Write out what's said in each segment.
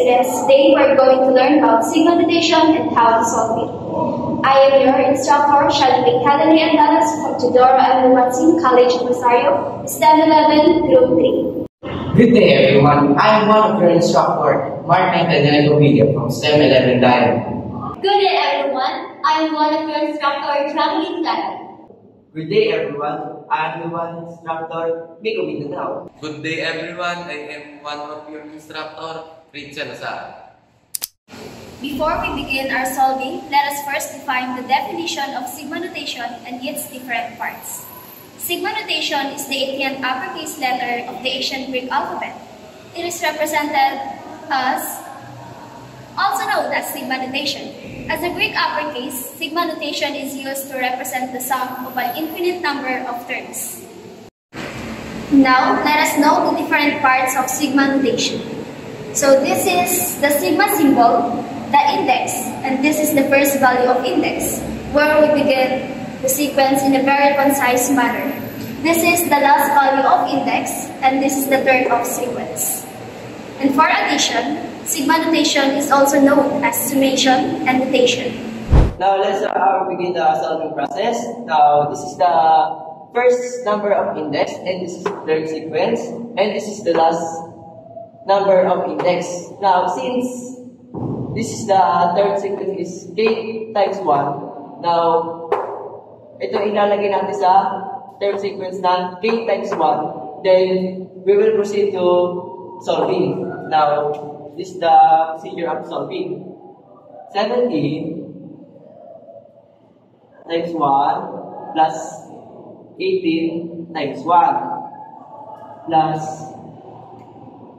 students, today we're going to learn about sigma notation and how to solve it. I am your instructor, Shalini Helene Andalas from Teodoro M. Watson College of Rosario, STEM 11, Group 3. Good day everyone, I am one of your instructor, Mark Antonio Villa from STEM 11 Diamond. Good day everyone, I am one of your instructor, Jacqueline Clara. Good day everyone, I am the one instructor, Miko Mindanao. Good day everyone, I am one of your instructor, Richard Asa. Before we begin our solving, let us first define the definition of sigma notation and its different parts. Sigma notation is the 18th uppercase letter of the ancient Greek alphabet. It is represented as, also known as sigma notation. As a Greek uppercase, sigma notation is used to represent the sum of an infinite number of terms. Now, let us know the different parts of sigma notation. So this is the sigma symbol, the index, and this is the first value of index, where we begin the sequence in a very concise manner. This is the last value of index, and this is the turn of sequence. And for addition, sigma notation is also known as summation and notation. Now let's begin the solving process. Now this is the first number of index, and this is the third sequence, and this is the last number of index. Now since this is the third sequence is k times 1, now ito ilalagay natin sa third sequence na k times 1, then we will proceed to solving. Now this is the procedure of solving. 17 times 1 plus 18 times 1 plus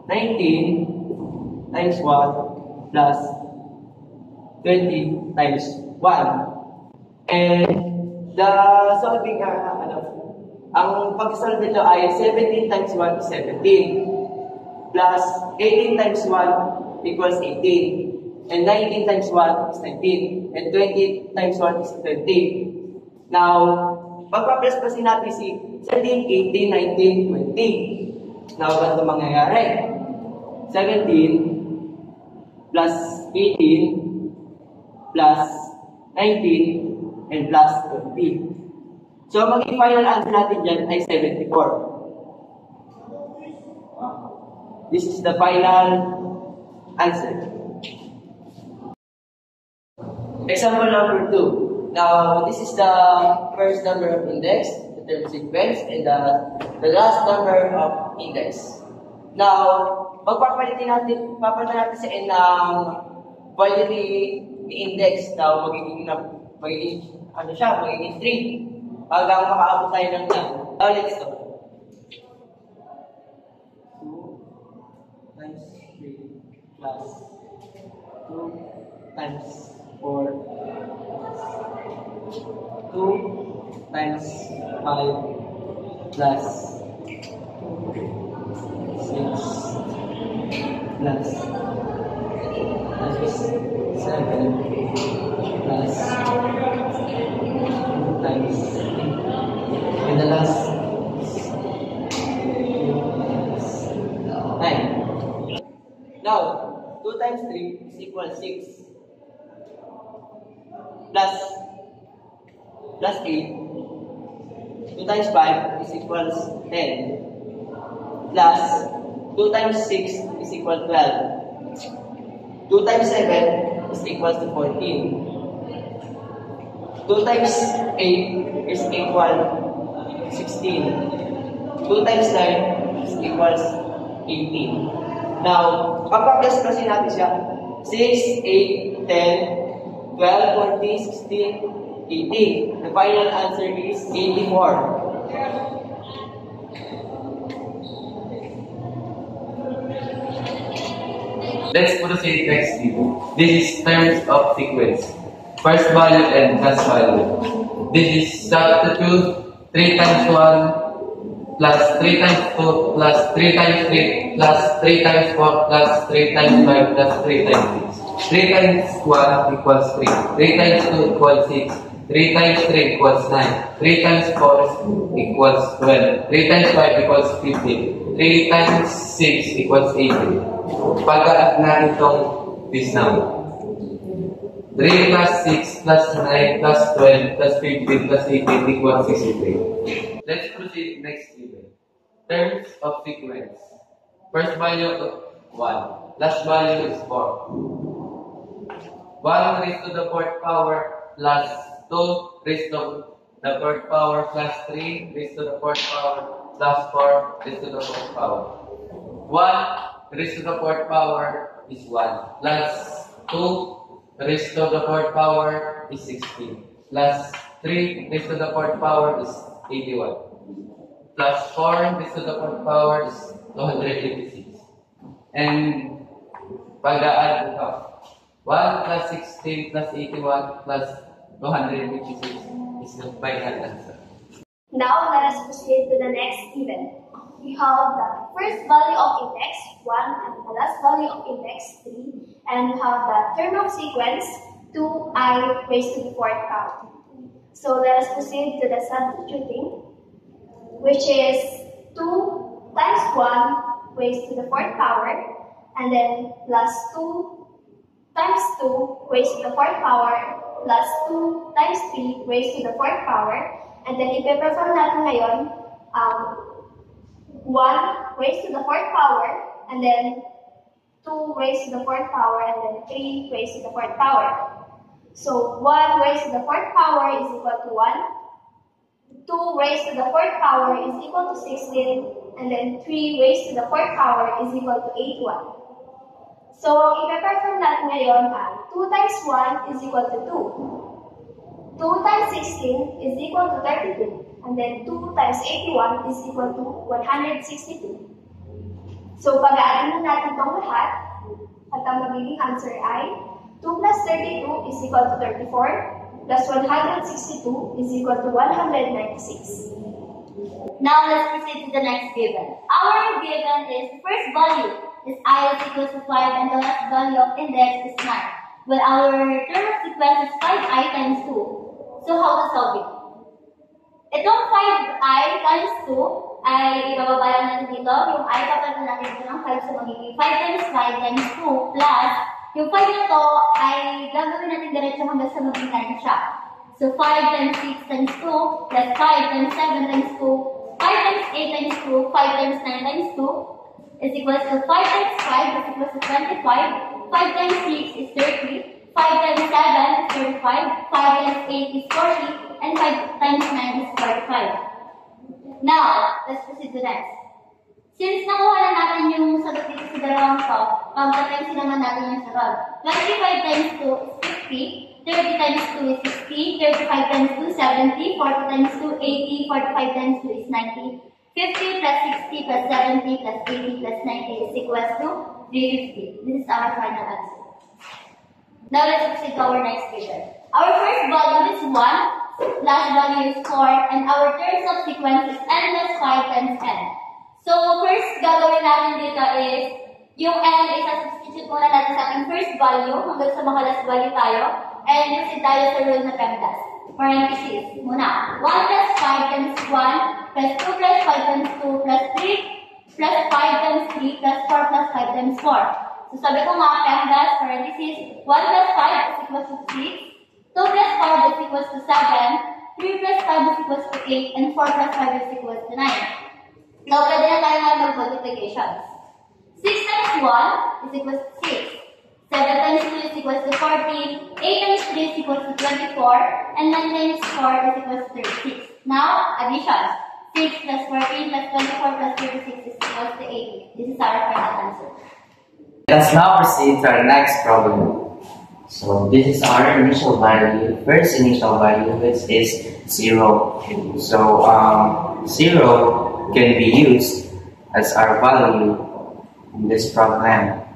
19 times 1 plus 20 times 1. And the solving, ang pag-solve nito ay 17 times 1 is 17 plus 18 times 1 equals 18 and 19 times 1 is 19 and 20 times 1 is 20. Now, pagpa-plus-plusin natin si 17, 18, 19, 20. Now, ganito mangyayari. 17 plus 18 plus 19 and plus 20. So, maging final answer natin dyan ay 74. This is the final answer. Example number 2. Now, this is the first number of index, the third sequence, and the last number of index. Now, papalitan natin sa n ng value ni index. Now, magiging 3. Hanggang makaabot tayo ng 9. Now, let's go. 2 times 3 plus 2 times 4 2 times 5 plus 6 plus 7 plus 2 times 8 and the last 9. Now 2 times 3 is equal 6 plus 8. 2 times 5 is equals 10 plus 2 times 6 is equal 12. 2 times 7 is equals to 14. 2 times 8 is equal 16. 2 times 9 is equals 18. Now, kapag-plus-plusin natin siya, 6, 8, 10, 12, 14, 16, 18. The final answer is 84. Let's proceed next video. This is terms of sequence. First value and last value. This is substitute 3 times 1 plus 3 times 2 plus 3 times 3 plus 3 times 4 plus 3 times 5 plus 3 times 6. 3 times 1 equals 3. 3 times 2 equals 6. 3 times 3 equals 9. 3 times 4 equals 12. 3 times 5 equals 15. 3 times 6 equals 80. Pag-add natin itong this number. 3 plus 6 plus 9 plus 12 plus 15 plus 18 equals 63. Let's proceed next even. Terms of sequence. First value of 1. Last value is 4. 1 raised to the 4th power plus 2 raised to the 4th power plus 3 raised to the 4th power plus 4 raised to the 4th power. 1 raised to the 4th power is 1 plus 2 raised to the 4th power is 16 plus 3 raised to the 4th power is 81 plus 4 raised to the 4th power is 286. And pag-add ito, 1 plus 16 plus 81 plus 256 is the final answer. Now, let us proceed to the next even. We have the first value of index 1 and the last value of index 3, and we have the term of sequence 2i raised to the 4th power. So let us proceed to the substituting, which is 2 times 1 raised to the 4th power, and then plus 2 times 2 raised to the 4th power, plus 2 times 3 raised to the 4th power, and then i-perform natin ngayon 1 raised to the 4th power, and then 2 raised to the 4th power, and then 3 raised to the 4th power. So 1 raised to the 4th power is equal to 1, 2 raised to the 4th power is equal to 16, and then 3 raised to the 4th power is equal to 81. So, ang i-perform natin ngayon ay 2 times 1 is equal to 2. 2 times 16 is equal to 32. And then 2 times 81 is equal to 162. So, pag-aarin na natin itong lahat. At ang magiging answer ay 2 plus 32 is equal to 34. Plus 162 is equal to 196. Now let's proceed to the next given. Our given is the first value is I is equal to 5 and the last value of index is 9. Well, our term of sequence is 5i times 2. So how to solve it? Itong 5i times 2 ay ibababa lang natin dito. Yung I papalitan natin dito ng 5, so magiging 5 times 5 times 2 plus yung 5 na to ay gagawin natin diretso hanggang sa maging 9 siya. So 5 times 6 times 2 plus 5 times 7 times 2, 5 times 8 times 2, 5 times 9 times 2 is equals to 5 times 5 is equals to 25, 5 times 6 is 30, 5 times 7 is 35, 5 times 8 is 40, and 5 times 9 is 45. Now, let's proceed to next. Since nakuha na natin yung sagot dito sa dalawang to, pag-times naman natin yung sagot. 25 times 2 is 50, 30 times 2 is 60, 35 times 2 is 70, 40 times 2 80, 45 times 2 is 90, 50 plus 60 plus 70 plus 80 plus 90 is equals to 350. This is our final answer. Now let's proceed to our next given. Our first value is 1, last value is 4, and our terms of sequence is n plus 5 times n. So first gagawin natin dito is, yung n is substitute muna natin sa ating first value hanggang sa makalas value tayo, and proceed tayo sa rule na PEMDAS. Parenthesis muna. 1 plus 5 times 1 plus 2 plus 5 times 2 plus 3 plus 5 times 3 plus 4 plus 5 times 4. So sabi ko nga, PEMDAS, parenthesis, 1 plus 5 is equals to 6, 2 plus 5 is equals to 7, 3 plus 5 is equals to 8, and 4 plus 5 is equals to 9. Now, pwede na tayo nga mag-multiplications. 6 times 1 is equals to 6. 7 times 2 is equals to 14, 8 times 3 is equals to 24, and 9 times 4 is equals to 36. Now, addition. 6 plus 14 plus 24 plus 36 is equals to 80. This is our final answer. Let us now proceed to our next problem. So this is our initial value, first initial value, which is 0. So 0 can be used as our value in this program.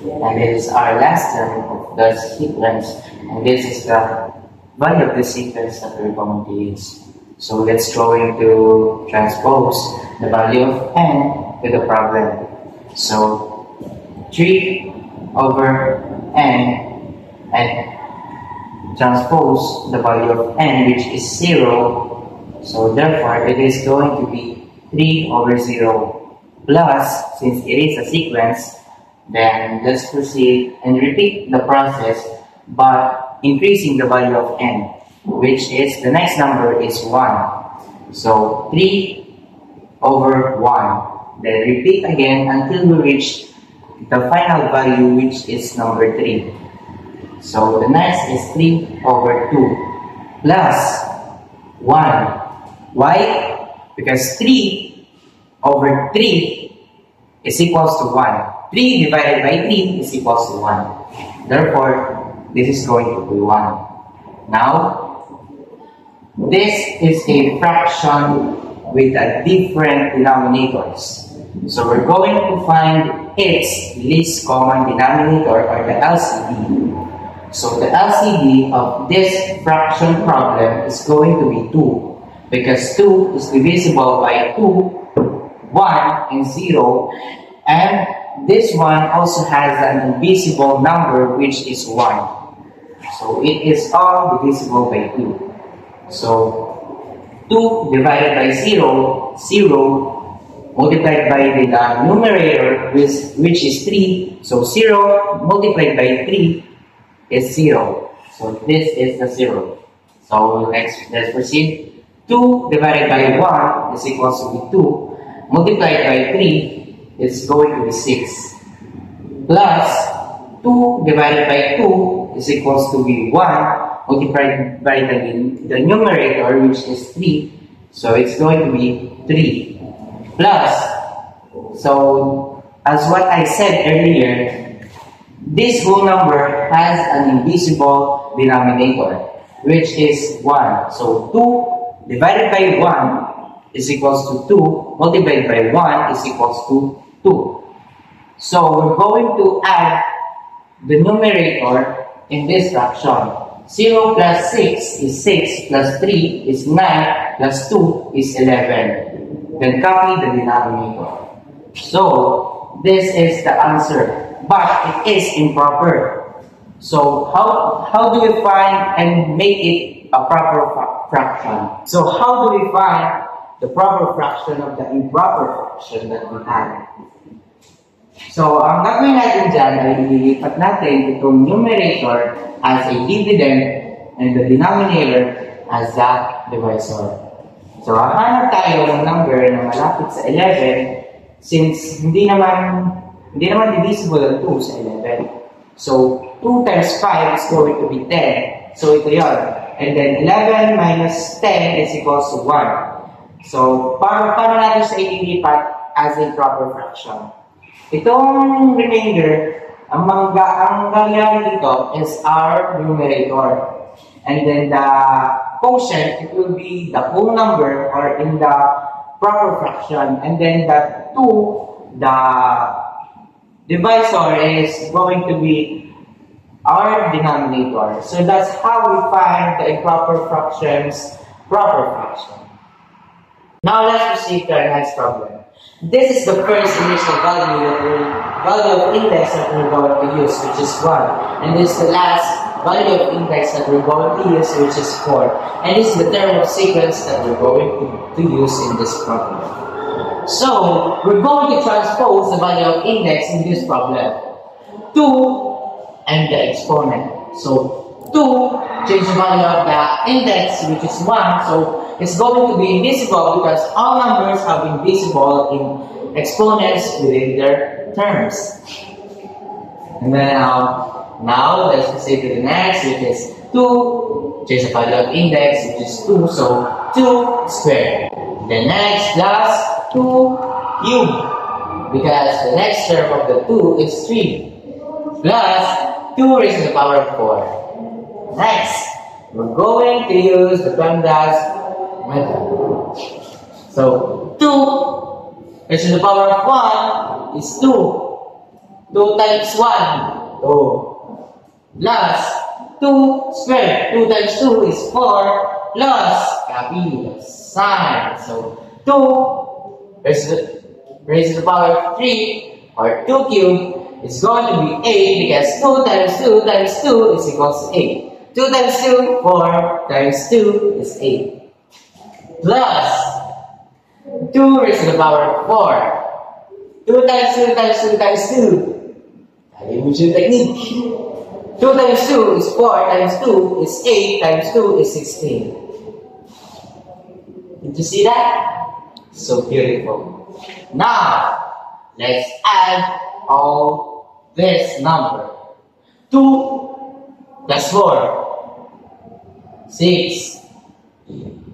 And it is our last term of the sequence, and this is the value of the sequence that we're going to use. So let's go into transpose the value of n to the problem. So 3 over n and transpose the value of n, which is 0. So therefore it is going to be 3 over 0. plus, since it is a sequence, then let's proceed and repeat the process but increasing the value of n, which is the next number is 1. So 3 over 1. Then repeat again until we reach the final value, which is number 3. So the next is 3 over 2 plus 1. Why? Because 3 over 3 is equals to 1. 3 divided by 3 is equals to 1. Therefore, this is going to be 1. Now, this is a fraction with a different denominators. So we're going to find its least common denominator, or the LCD. So the LCD of this fraction problem is going to be 2. Because 2 is divisible by 2, 1, and 0. And this one also has an invisible number, which is 1. So it is all divisible by 2. So 2 divided by 0, 0 multiplied by the numerator, which is 3. So 0 multiplied by 3 is 0. So this is the 0. So let's proceed. 2 divided by 1 is equals to be 2. Multiplied by 3 is going to be 6. Plus 2 divided by 2 is equals to be 1. Multiplied by the numerator, which is 3. So it's going to be 3. Plus, so as what I said earlier, this whole number has an invisible denominator, which is 1. So 2 divided by 1 is equals to 2. Multiplied by 1 is equals to 2. So we're going to add the numerator in this fraction. 0 plus 6 is 6, plus 3 is 9, plus 2 is 11. Then copy the denominator. So this is the answer, but it is improper. So how do we find and make it a proper fraction? So how do we find the proper fraction of the improper fraction that we have? So, ang gagawin natin dyan ay ililipat natin itong numerator as a dividend and the denominator as a divisor. So, hahanap tayo ng number na malapit sa 11 since hindi naman divisible ang 2 sa 11. So, 2 times 5 is going to be 10. So, ito yun. And then, 11 minus 10 is equals to 1. So, paano natin siya ililipat as a proper fraction? Itong remainder, ang mangyayari dito is our numerator. And then the quotient, it will be the whole number or in the proper fraction. And then the 2, the divisor is going to be our denominator. So that's how we find the improper fractions proper fraction. Now let's proceed to our next problem. This is the first initial value of index that we're going to use, which is 1. And this is the last value of index that we're going to use, which is 4. And this is the term of sequence that we're going to use in this problem. So, we're going to transpose the value of index in this problem. 2 and the exponent. So, 2 change the value of the index, which is 1. So, it's going to be invisible because all numbers have been visible in exponents within their terms. And then now let's proceed to the next, which is 2. Change the value of index, which is 2. So 2 squared. The next plus 2 cubed, because the next term of the 2 is 3. Plus 2 raised to the power of 4. Next, we're going to use the PEMDAS method. So 2 raised to the power of 1 is 2. 2 times 1, 2. Plus 2 squared. 2 times 2 is 4. Plus, copy the sign. So 2 raised to the power of 3, or 2 cubed, is going to be 8 because 2 times 2 times 2 is equals to 8. 2 times 2, 4 times 2 is 8. Plus 2 raised to the power of 4. 2 times 2 times 2 times 2. Elimination technique. 2 times 2 is 4 times 2 is 8 times 2 is 16. Did you see that? So beautiful. Now, let's add all this number. 2 plus 4, 6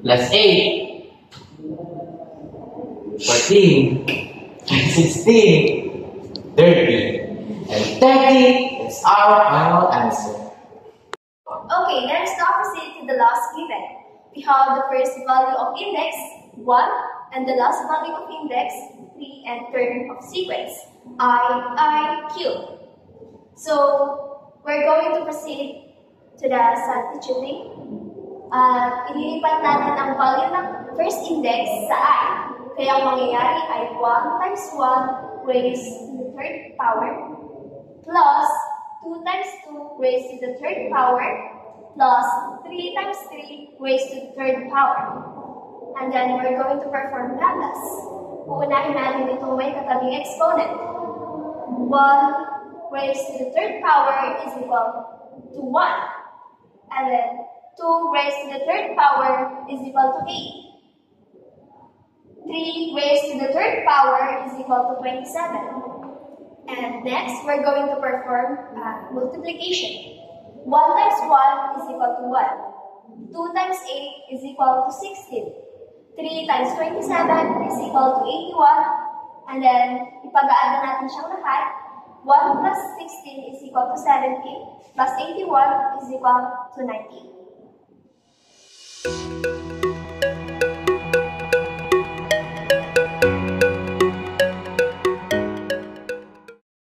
plus 8, 14, 16, 30, and 30 is our final answer. Okay, let us now proceed to the last given. We have the first value of index, 1, and the last value of index, 3, and term of sequence, I, Q. So, we're going to proceed to the substituting. Ililipat natin ang value ng first index sa I. Kaya ang mangyayari ay 1 times 1 raised to the third power plus 2 times 2 raised to the third power plus 3 times 3 raised to the third power. And then we're going to perform lambdas. Uunahin natin itong may katabing exponent. 1 raised to the third power is equal to 1. And then 2 raised to the third power is equal to 8. 3 raised to the third power is equal to 27. And next, we're going to perform multiplication. 1 times 1 is equal to 1. 2 times 8 is equal to 16. 3 times 27 is equal to 81. And then, ipag-add na natin siyang lahat. 1 plus 16 is equal to 17. Plus 81 is equal to 19.